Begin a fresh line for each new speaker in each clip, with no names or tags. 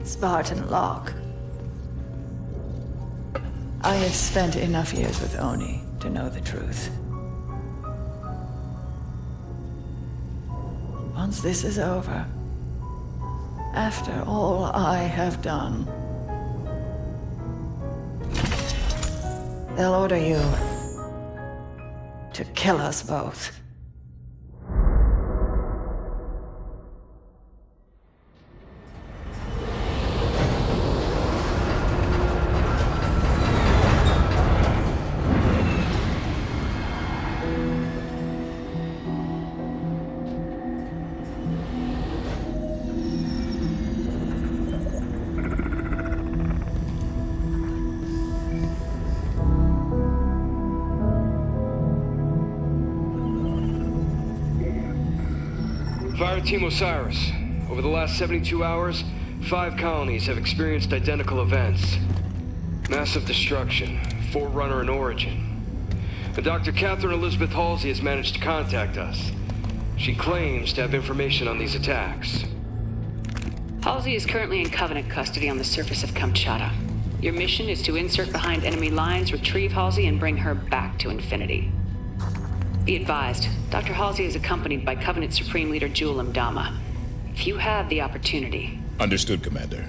Spartan Locke. I have spent enough years with Oni to know the truth. Once this is over, after all I have done, they'll order you to kill us both.
Fire Team Osiris. Over the last 72 hours, 5 colonies have experienced identical events. Massive destruction, Forerunner in origin. And Dr. Catherine Elizabeth Halsey has managed to contact us. She claims to have information on these attacks.
Halsey is currently in Covenant custody on the surface of Kamchatka. Your mission is to insert behind enemy lines, retrieve Halsey, and bring her back to Infinity. Be advised, Dr. Halsey is accompanied by Covenant Supreme Leader Jul Mdama. If you have the opportunity...
Understood, Commander.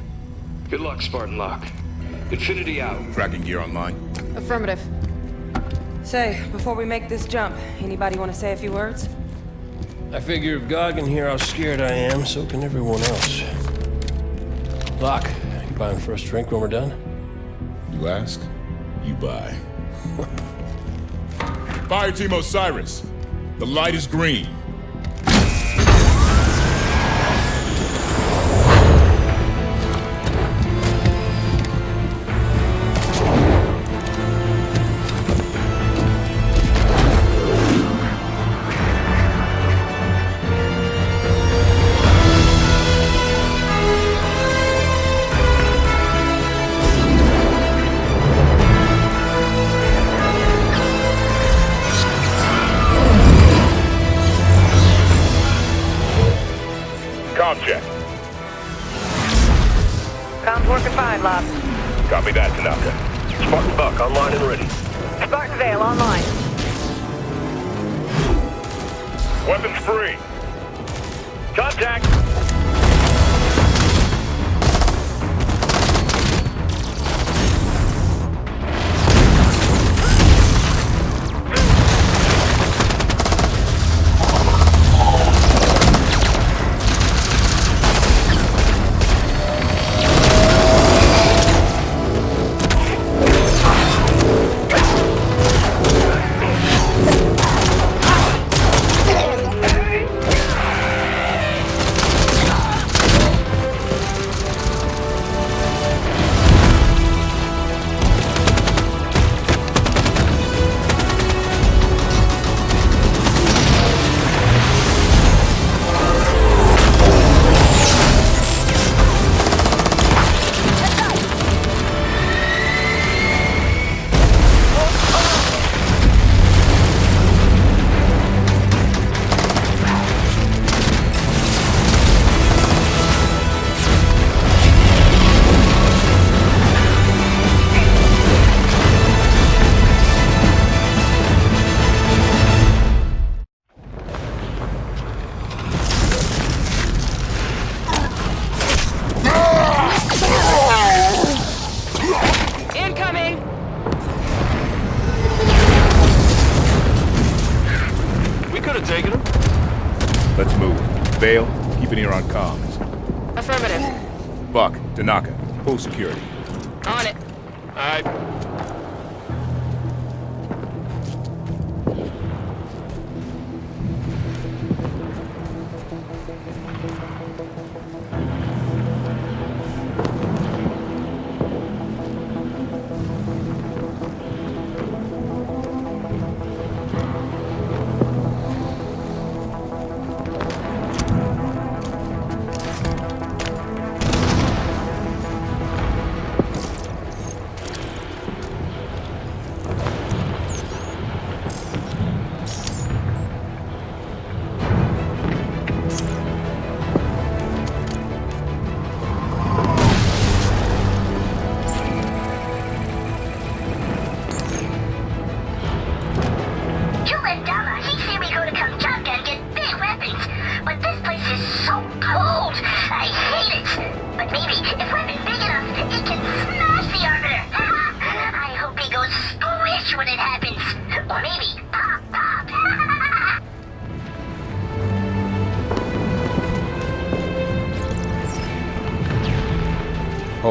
Good luck, Spartan Locke. Infinity out.
Tracking gear online.
Affirmative. Say, before we make this jump, anybody want to say a few words?
I figure if God can hear how scared I am, so can everyone else. Locke, you buying the first drink when we're done?
You ask, you buy. Fire Team Osiris, the light is green.
Check.
Comms working fine, Locke.
Copy that, Tanaka. Spartan Buck online and ready.
Spartan Vale online.
Weapons free. Contact!
Let's move. Vale, keep an ear on comms.
Affirmative.
Buck, Tanaka, full security.
On it.
Alright.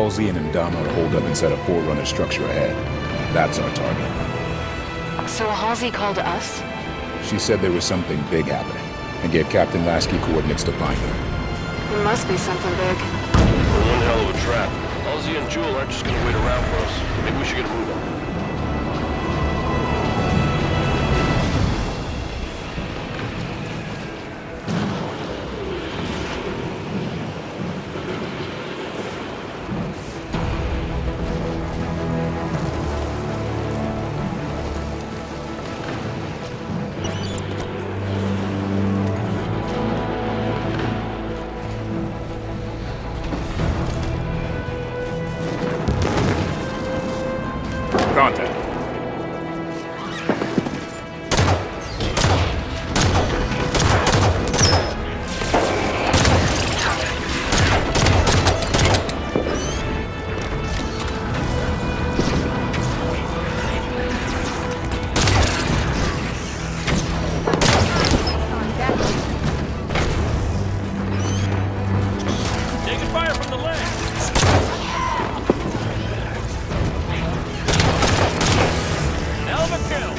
Halsey and Ndama are holed up inside a Forerunner structure ahead. That's our target.
So Halsey called us?
She said there was something big happening, and gave Captain Lasky coordinates to find her.
It must be something big.
We're one hell of a trap. Halsey and Jewel aren't just gonna wait around for us. Maybe we should get a move on.
Contact.
Taking fire from the left! Hell of a kill!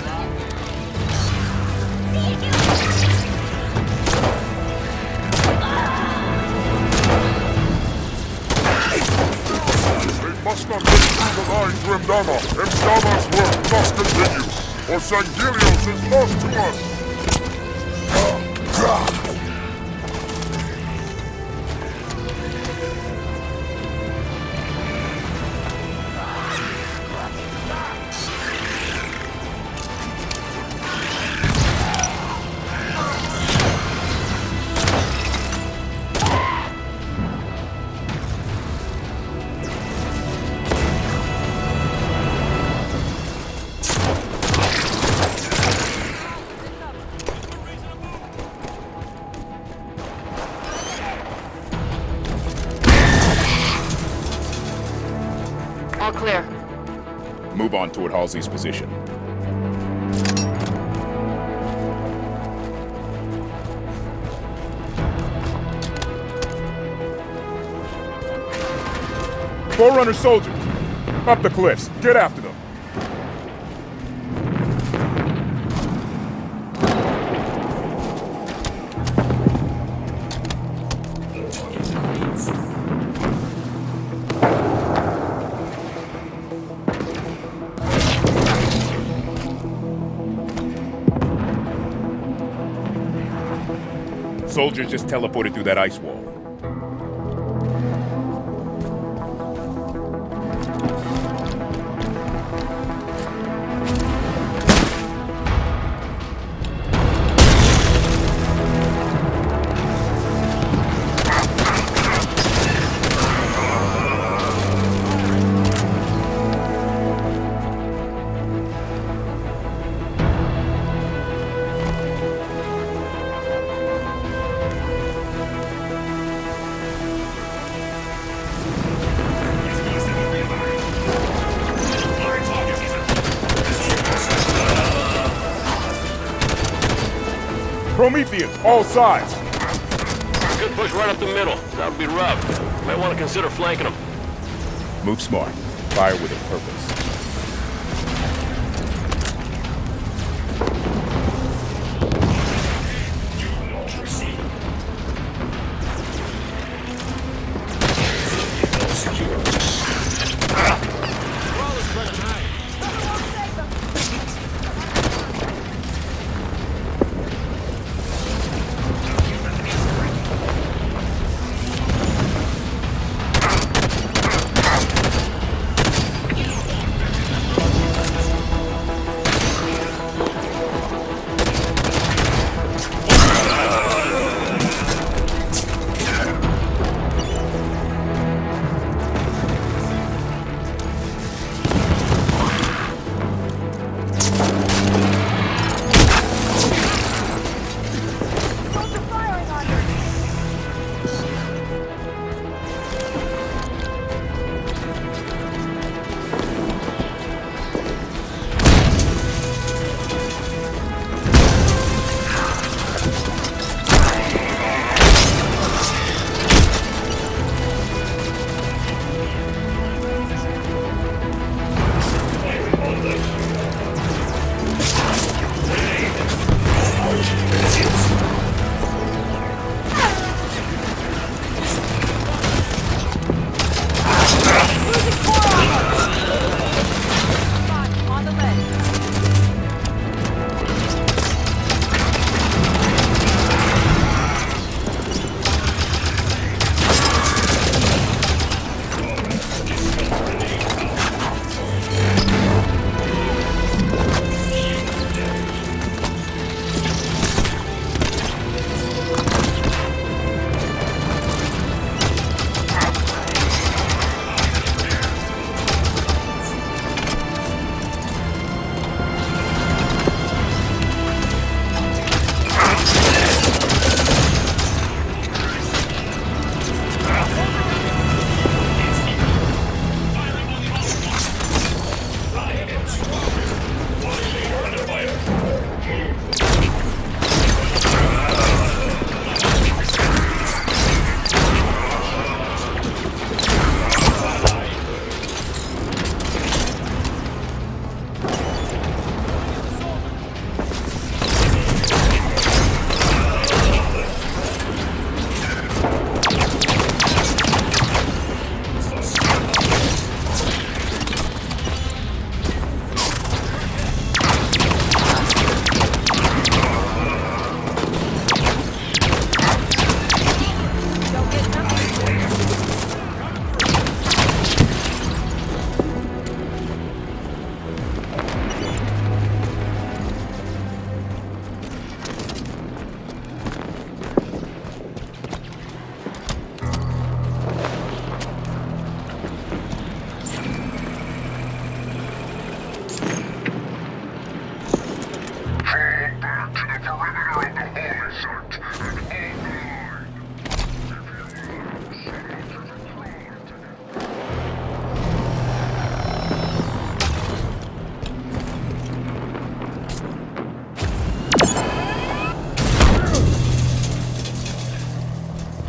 They must not get through the line to Ndama. Ndama's work must continue, or Sangelios is lost to us.
All clear.
Move on toward Halsey's position. Forerunner soldiers! Up the cliffs! Get after them! Soldiers just teleported through that ice wall. Prometheus, all sides!
Good push right up the middle. That would be rough. Might want to consider flanking them.
Move smart. Fire with a purpose.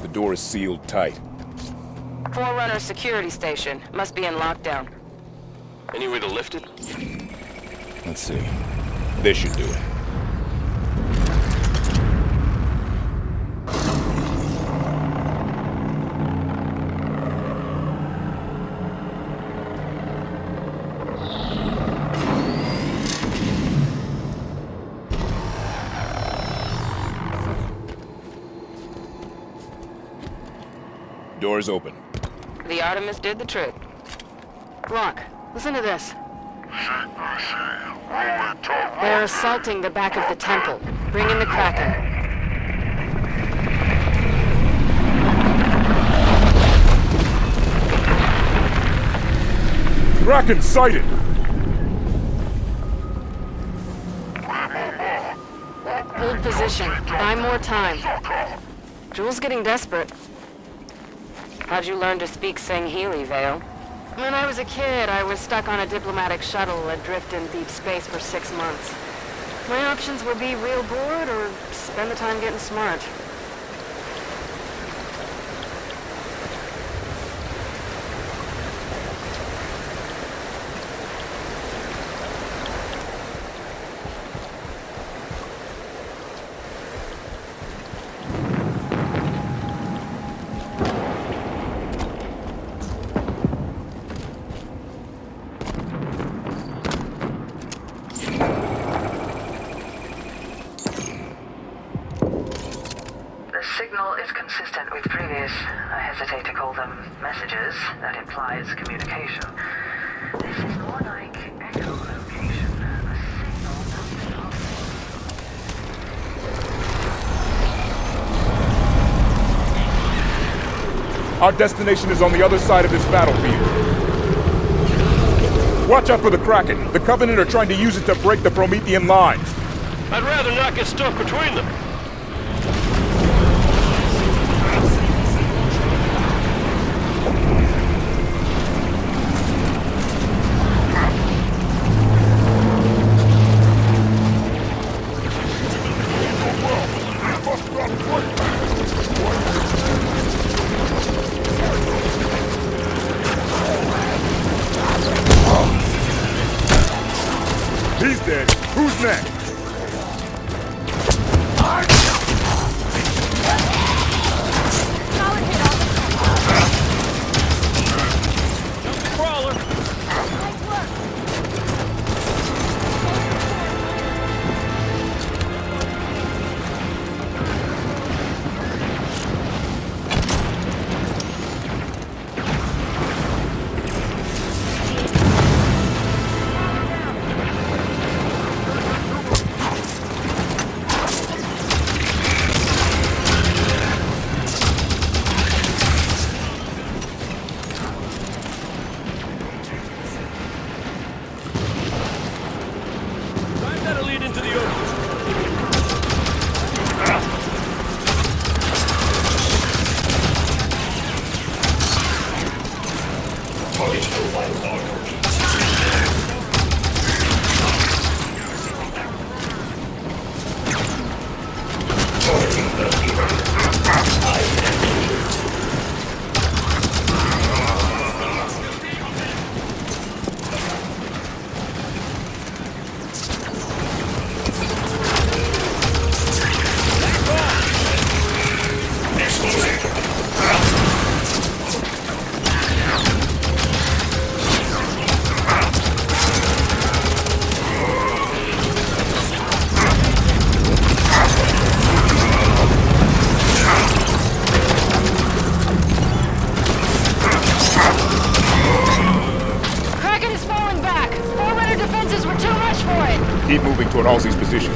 The door is sealed tight.
Forerunner security station. Must be in lockdown.
Any way to lift it?
Let's see. This should do it. Door's open.
The Artemis did the trick. Locke, listen to this. They're assaulting the back of the temple. Bring in the Kraken.
Kraken sighted!
Hold position. Buy more time. Jewel's getting desperate. How'd you learn to speak Sangheili, Vale? When I was a kid, I was stuck on a diplomatic shuttle adrift in deep space for 6 months. My options were be real bored or spend the time getting smart.
Consistent with previous, I hesitate to call them messages, that implies communication. This is more like echolocation, a signal bouncing off.
Our destination is on the other side of this battlefield. Watch out for the Kraken. The Covenant are trying to use it to break the Promethean lines.
I'd rather not get stuck between them.
He's dead. Who's next?
Crawler! That'll lead into the open.
Keep moving toward Halsey's position.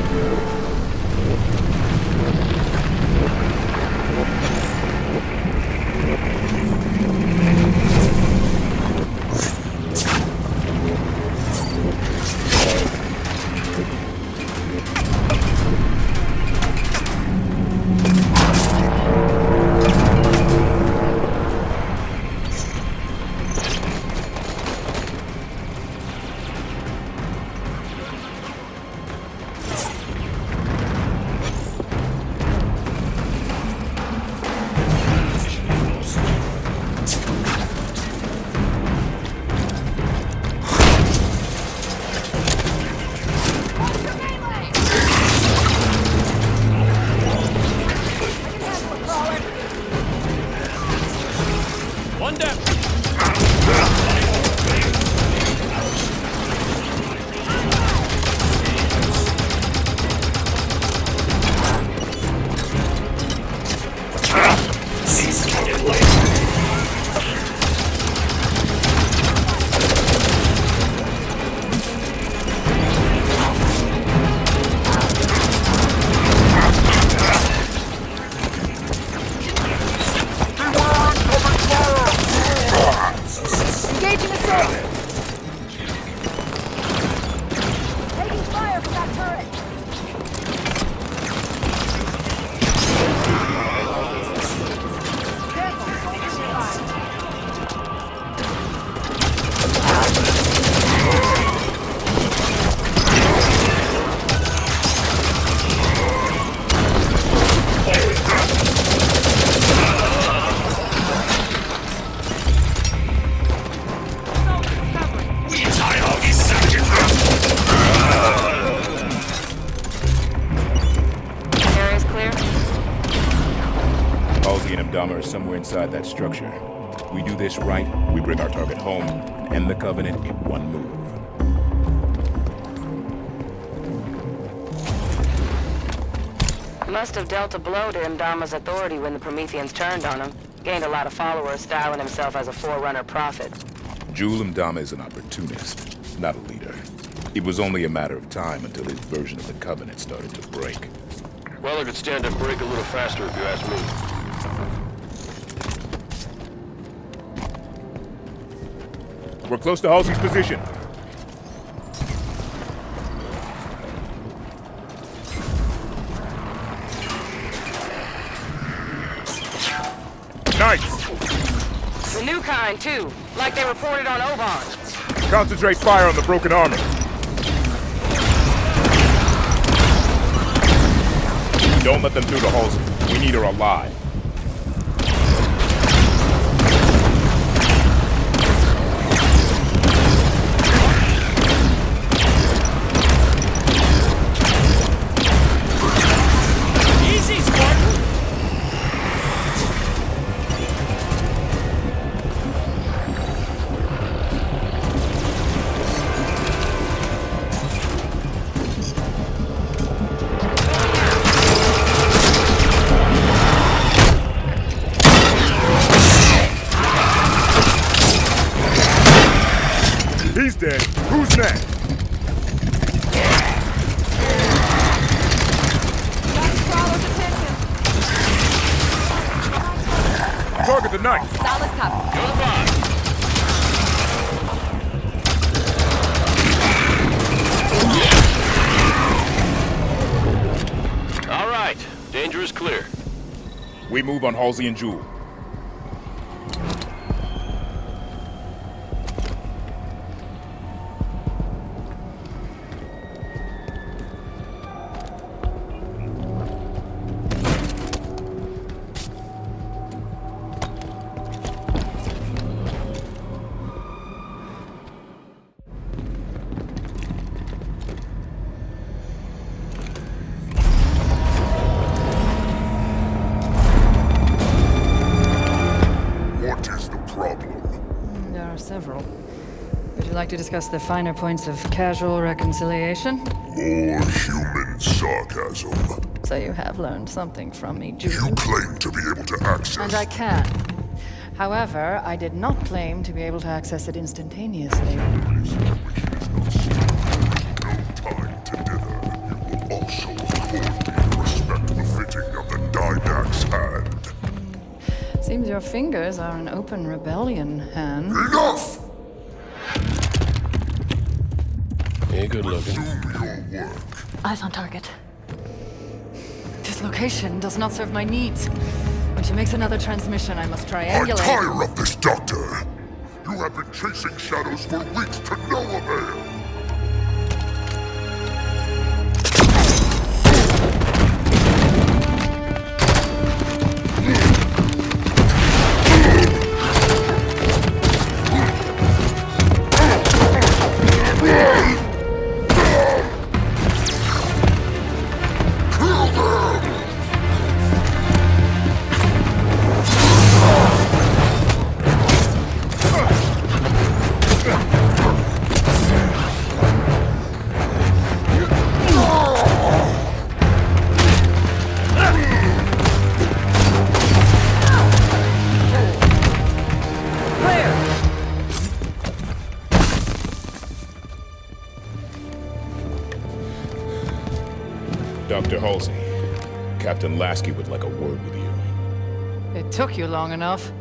somewhere inside that structure. We do this right, we bring our target home, and end the Covenant in one move.
Must have dealt a blow to Imdama's authority when the Prometheans turned on him. Gained a lot of followers, styling himself as a forerunner prophet.
Jul Imdama is an opportunist, not a leader. It was only a matter of time until his version of the Covenant started to break.
Well, I could stand to break a little faster if you ask me.
We're close to Halsey's position. Nice!
The new kind, too. Like they reported on Oban.
Concentrate fire on the broken armor. Don't let them through to Halsey. We need her alive.
Easy, Spartan!
He's dead. Who's next? Target the knife.
Solid cover.
Goodbye. All right. Danger is clear.
We move on Halsey and Jul.
Several. Would you like to discuss the finer points of casual reconciliation?
More human sarcasm.
So you have learned something from me, Jul.
You claim to be able to access...
And I can. However, I did not claim to be able to access it instantaneously.
No time to dither. You will also accord me respect befitting of the Dynac's hand.
Seems your fingers are an open rebellion, Han.
Enough!
Yeah, good looking.
Do your work.
Eyes on target. This location does not serve my needs. When she makes another transmission, I must triangulate.
I tire of this, Doctor! You have been chasing shadows for weeks to no avail!
Dr. Halsey, Captain Lasky would like a word with you.
It took you long enough.